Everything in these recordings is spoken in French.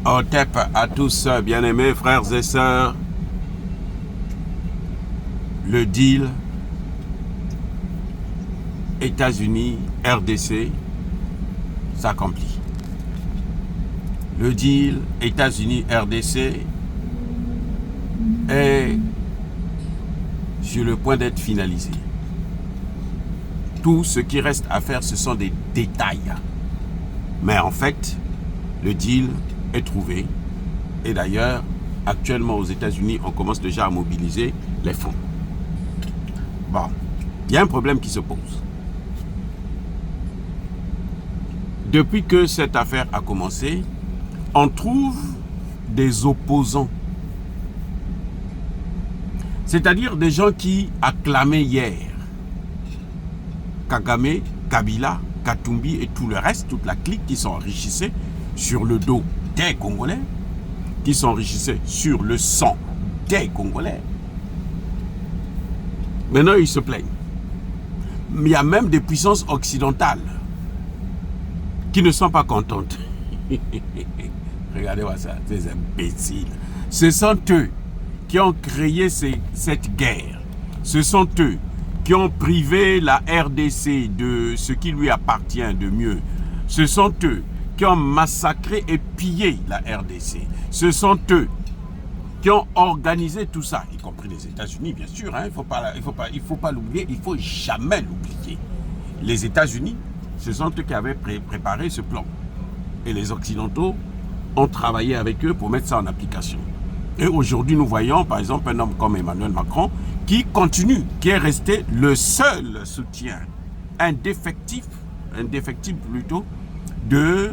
Otep à tous, bien-aimés frères et sœurs. Le deal États-Unis, RDC s'accomplit. Le deal États-Unis, RDC est sur le point d'être finalisé. Tout ce qui reste à faire, ce sont des détails. Mais en fait, le deal est trouvé. Et d'ailleurs, actuellement aux États-Unis, on commence déjà à mobiliser les fonds. Bon, il y a un problème qui se pose. Depuis que cette affaire a commencé, on trouve des opposants. C'est-à-dire des gens qui acclamaient hier Kagame, Kabila, Katumbi et tout le reste, toute la clique qui s'enrichissait sur le dos des Congolais, qui s'enrichissait sur le sang des Congolais. Maintenant, ils se plaignent. Mais il y a même des puissances occidentales qui ne sont pas contentes. Regardez-moi ça, ces imbéciles. Ce sont eux qui ont créé cette guerre. Ce sont eux qui ont privé la RDC de ce qui lui appartient de mieux. Ce sont eux qui ont massacré et pillé la RDC. Ce sont eux qui ont organisé tout ça, y compris les États-Unis, bien sûr. Hein, il faut pas l'oublier, il faut jamais l'oublier. Les États-Unis, ce sont eux qui avaient préparé ce plan. Et les Occidentaux ont travaillé avec eux pour mettre ça en application. Et aujourd'hui, nous voyons, par exemple, un homme comme Emmanuel Macron qui continue, qui est resté le seul soutien indéfectible plutôt, de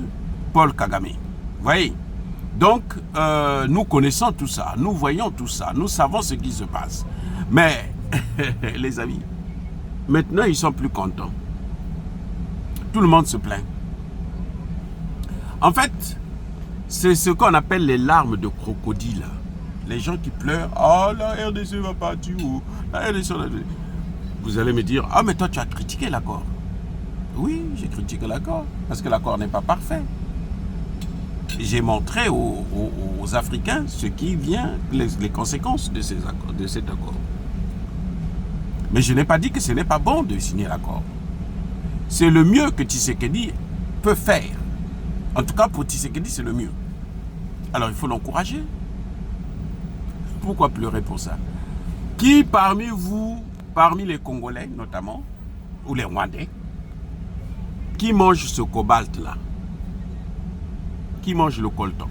Paul Kagame. Vous voyez? Donc, nous connaissons tout ça, nous voyons tout ça, nous savons ce qui se passe. Mais, les amis, maintenant, ils sont plus contents. Tout le monde se plaint. En fait, c'est ce qu'on appelle les larmes de crocodile. Les gens qui pleurent, oh la RDC va partir où? La RDC, vous allez me dire, ah mais toi tu as critiqué l'accord. Oui, j'ai critiqué l'accord, parce que l'accord n'est pas parfait. J'ai montré aux Africains ce qui vient, les conséquences de cet accord. Mais je n'ai pas dit que ce n'est pas bon de signer l'accord. C'est le mieux que Tshisekedi peut faire. En tout cas, pour Tshisekedi, c'est le mieux. Alors, il faut l'encourager. Pourquoi pleurer pour ça? Qui parmi vous, parmi les Congolais notamment, ou les Rwandais, qui mange ce cobalt-là? Qui mange le coltan?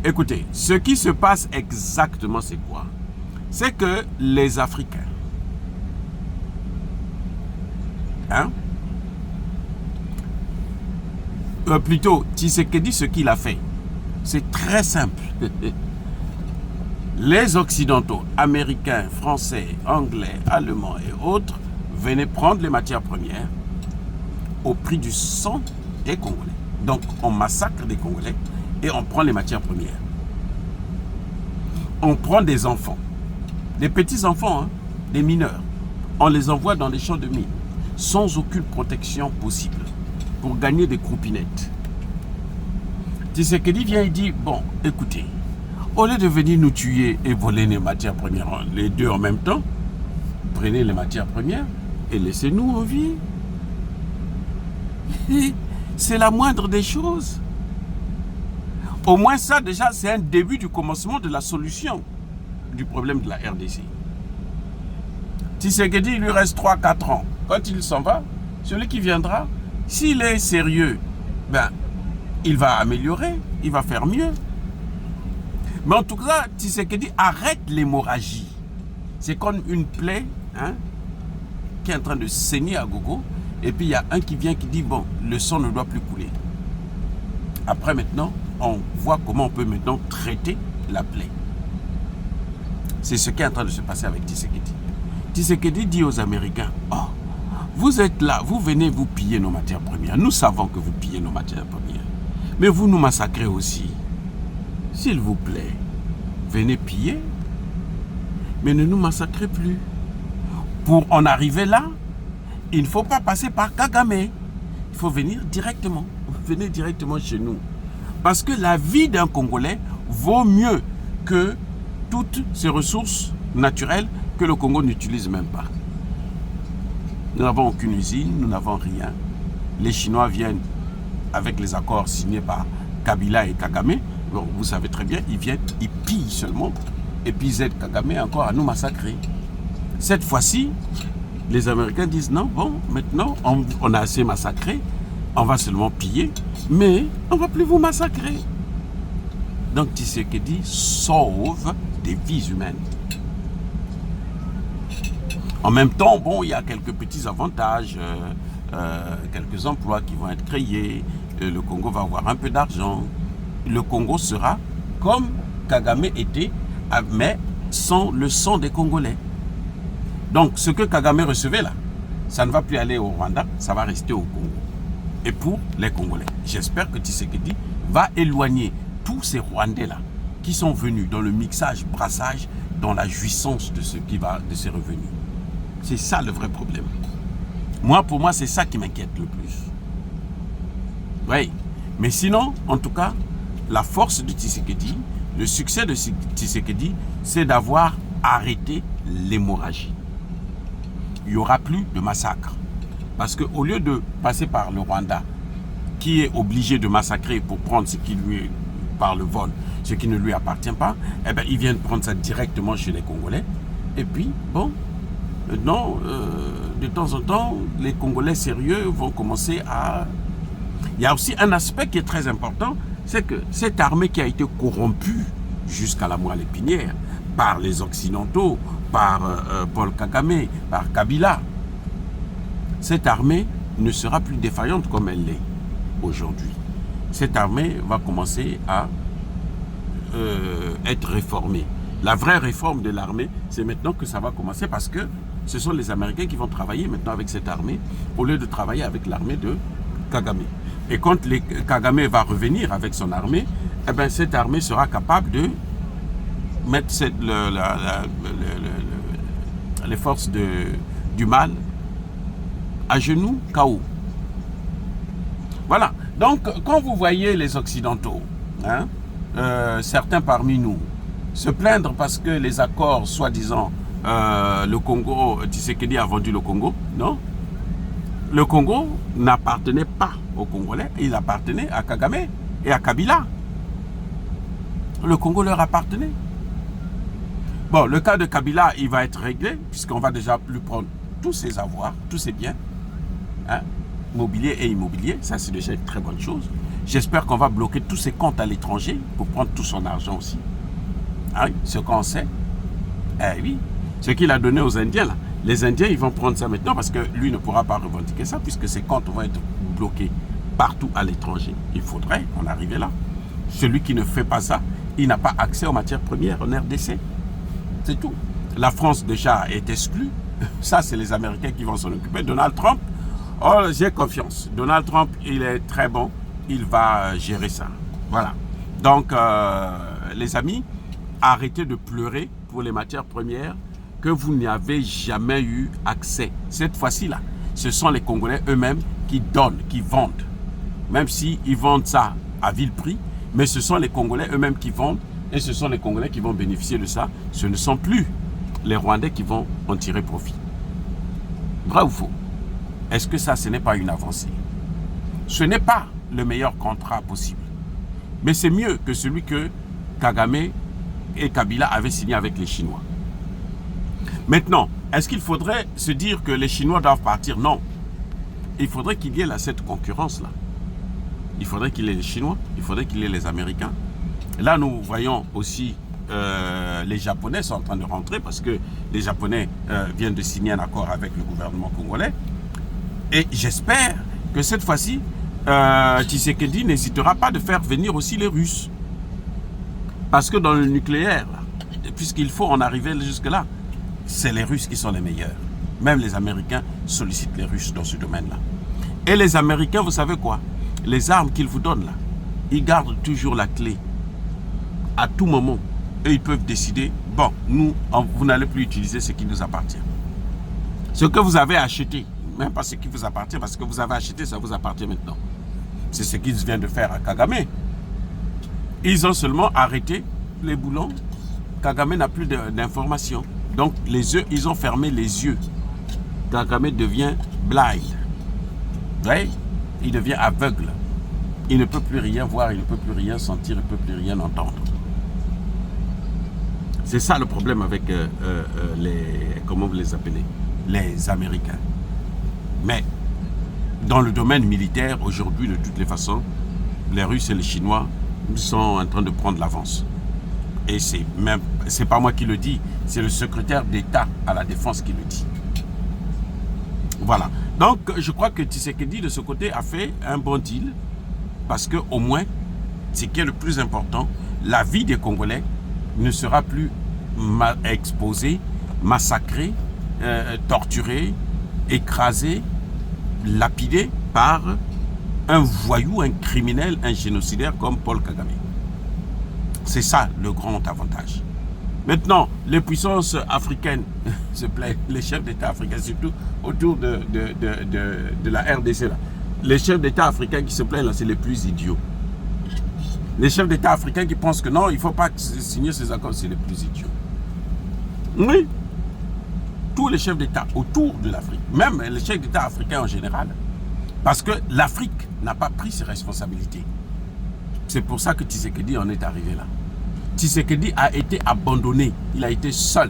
Écoutez, ce qui se passe exactement, c'est quoi? C'est que les Africains, plutôt, Tshisekedi, ce qu'il a fait, c'est très simple. Les Occidentaux, Américains, Français, Anglais, Allemands et autres, venaient prendre les matières premières au prix du sang des Congolais. Donc, on massacre des Congolais et on prend les matières premières. On prend des enfants, des petits-enfants, hein, des mineurs. On les envoie dans les champs de mines, sans aucune protection possible, pour gagner des croupinettes. Tshisekedi vient et dit, bon, écoutez, au lieu de venir nous tuer et voler les matières premières, les deux en même temps, prenez les matières premières et laissez-nous en vie. C'est la moindre des choses. Au moins ça, déjà, c'est un début du commencement de la solution du problème de la RDC. Tshisekedi, il lui reste 3-4 ans. Quand il s'en va, celui qui viendra, s'il est sérieux, ben, il va améliorer, il va faire mieux. Mais en tout cas, Tshisekedi arrête l'hémorragie. C'est comme une plaie, hein, qui est en train de saigner à gogo. Et puis il y a un qui vient qui dit, bon, le sang ne doit plus couler. Après maintenant, on voit comment on peut maintenant traiter la plaie. C'est ce qui est en train de se passer avec Tshisekedi. Tshisekedi dit aux Américains, oh, vous êtes là, vous venez vous piller nos matières premières. Nous savons que vous pillez nos matières premières. Mais vous nous massacrez aussi. S'il vous plaît, venez piller, mais ne nous massacrez plus. Pour en arriver là, il ne faut pas passer par Kagame. Il faut venir directement. Venez directement chez nous. Parce que la vie d'un Congolais vaut mieux que toutes ces ressources naturelles que le Congo n'utilise même pas. Nous n'avons aucune usine, nous n'avons rien. Les Chinois viennent avec les accords signés par Kabila et Kagame. Bon, vous savez très bien, ils viennent, ils pillent seulement. Et puis ils aident Kagame encore à nous massacrer. Cette fois-ci, les Américains disent non, bon, maintenant on a assez massacré, on va seulement piller, mais on ne va plus vous massacrer. Donc Tshisekedi sauve des vies humaines. En même temps, bon, il y a quelques petits avantages, quelques emplois qui vont être créés, le Congo va avoir un peu d'argent. Le Congo sera comme Kagame était, mais sans le sang des Congolais. Donc, ce que Kagame recevait là, ça ne va plus aller au Rwanda, ça va rester au Congo. Et pour les Congolais, j'espère que Tshisekedi va éloigner tous ces Rwandais-là qui sont venus dans le mixage, brassage, dans la jouissance de ce qui va, de ces revenus. C'est ça le vrai problème. Moi, pour moi, c'est ça qui m'inquiète le plus. Oui, mais sinon, en tout cas, la force de Tshisekedi, le succès de Tshisekedi, c'est d'avoir arrêté l'hémorragie. Il n'y aura plus de massacre. Parce qu'au lieu de passer par le Rwanda, qui est obligé de massacrer pour prendre ce qui lui, par le vol, ce qui ne lui appartient pas, eh bien, ils viennent prendre ça directement chez les Congolais. Et puis, bon, maintenant, de temps en temps, les Congolais sérieux vont commencer à... Il y a aussi un aspect qui est très important, c'est que cette armée qui a été corrompue jusqu'à la moelle épinière par les Occidentaux, par Paul Kagame, par Kabila, cette armée ne sera plus défaillante comme elle l'est aujourd'hui. Cette armée va commencer à être réformée. La vraie réforme de l'armée, c'est maintenant que ça va commencer parce que ce sont les Américains qui vont travailler maintenant avec cette armée au lieu de travailler avec l'armée de Kagame. Et quand Kagame va revenir avec son armée, eh bien, cette armée sera capable de mettre les forces du mal à genoux, KO. Voilà. Donc, quand vous voyez les Occidentaux, hein, certains parmi nous, se plaindre parce que les accords, soi-disant, le Congo, Tshisekedi a vendu le Congo, non? Le Congo n'appartenait pas aux Congolais, il appartenait à Kagame et à Kabila. Le Congo leur appartenait. Bon, le cas de Kabila, il va être réglé, puisqu'on va déjà lui prendre tous ses avoirs, tous ses biens, hein, mobilier et immobilier, ça c'est déjà une très bonne chose. J'espère qu'on va bloquer tous ses comptes à l'étranger pour prendre tout son argent aussi. Ah oui, ce qu'on sait, eh oui, ce qu'il a donné aux Indiens là. Les Indiens, ils vont prendre ça maintenant parce que lui ne pourra pas revendiquer ça puisque ses comptes vont être bloqués partout à l'étranger. Il faudrait en arriver là. Celui qui ne fait pas ça, il n'a pas accès aux matières premières en RDC. C'est tout. La France déjà est exclue. Ça, c'est les Américains qui vont s'en occuper. Donald Trump, oh, j'ai confiance. Donald Trump, il est très bon. Il va gérer ça. Voilà. Donc, les amis, arrêtez de pleurer pour les matières premières que vous n'avez jamais eu accès. Cette fois-ci-là, ce sont les Congolais eux-mêmes qui donnent, qui vendent. Même s'ils vendent ça à vil prix, mais ce sont les Congolais eux-mêmes qui vendent et ce sont les Congolais qui vont bénéficier de ça. Ce ne sont plus les Rwandais qui vont en tirer profit. Vrai ou faux? Est-ce que ça, ce n'est pas une avancée? Ce n'est pas le meilleur contrat possible. Mais c'est mieux que celui que Kagame et Kabila avaient signé avec les Chinois. Maintenant, est-ce qu'il faudrait se dire que les Chinois doivent partir? Non. Il faudrait qu'il y ait cette concurrence-là. Il faudrait qu'il y ait les Chinois, il faudrait qu'il y ait les Américains. Là, nous voyons aussi les Japonais sont en train de rentrer parce que les Japonais viennent de signer un accord avec le gouvernement congolais. Et j'espère que cette fois-ci, Tshisekedi n'hésitera pas de faire venir aussi les Russes. Parce que dans le nucléaire, puisqu'il faut en arriver jusque-là, c'est les Russes qui sont les meilleurs. Même les Américains sollicitent les Russes dans ce domaine-là. Et les Américains, vous savez quoi? Les armes qu'ils vous donnent là, ils gardent toujours la clé. À tout moment. Et ils peuvent décider, bon, nous, vous n'allez plus utiliser ce qui nous appartient. Ce que vous avez acheté, même pas ce qui vous appartient, parce que vous avez acheté, ça vous appartient maintenant. C'est ce qu'ils viennent de faire à Kagame. Ils ont seulement arrêté les boulons. Kagame n'a plus d'informations. Donc ils ont fermé les yeux. Kagame devient blind. Ouais, il devient aveugle. Il ne peut plus rien voir, il ne peut plus rien sentir, il ne peut plus rien entendre. C'est ça le problème avec comment vous les appelez, les Américains. Mais dans le domaine militaire, aujourd'hui, de toutes les façons, les Russes et les Chinois sont en train de prendre l'avance. Et c'est pas moi qui le dis, c'est le secrétaire d'État à la Défense qui le dit. Voilà. Donc, je crois que Tshisekedi, de ce côté, a fait un bon deal. Parce qu'au moins, ce qui est le plus important, la vie des Congolais ne sera plus exposée, massacrée, torturée, écrasée, lapidée par un voyou, un criminel, un génocidaire comme Paul Kagame. C'est ça le grand avantage. Maintenant, les puissances africaines, se plaît, les chefs d'État africains, surtout autour de la RDC, là, les chefs d'État africains qui se plaignent là, c'est les plus idiots. Les chefs d'État africains qui pensent que non, il ne faut pas signer ces accords, c'est les plus idiots. Oui. Tous les chefs d'État autour de l'Afrique, même les chefs d'État africains en général, parce que l'Afrique n'a pas pris ses responsabilités. C'est pour ça que Tshisekedi en est arrivé là. Tshisekedi a été abandonné, il a été seul,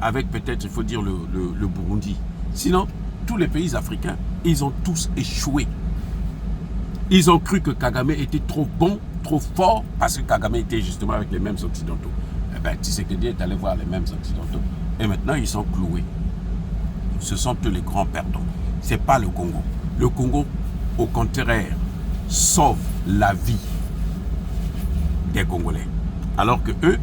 avec peut-être, il faut dire, le Burundi. Sinon, tous les pays africains, ils ont tous échoué. Ils ont cru que Kagame était trop bon, trop fort, parce que Kagame était justement avec les mêmes Occidentaux. Eh bien, Tshisekedi est allé voir les mêmes Occidentaux. Et maintenant, ils sont cloués. Ce sont eux les grands perdants. Ce n'est pas le Congo. Le Congo, au contraire, sauve la vie des Congolais. Alors que eux,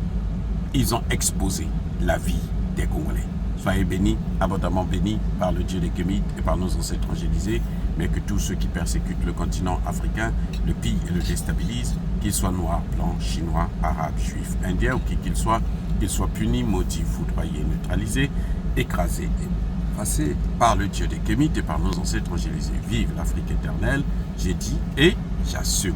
ils ont exposé la vie des Congolais. Soyez bénis, abondamment bénis par le Dieu des Kémites et par nos ancêtres angélisés, mais que tous ceux qui persécutent le continent africain le pillent et le déstabilisent, qu'ils soient noirs, blancs, chinois, arabes, juifs, indiens ou qui qu'ils soient punis, maudits, foudroyés, neutralisés, écrasés et passés par le Dieu des Kémites et par nos ancêtres angélisés. Vive l'Afrique éternelle, j'ai dit et j'assume.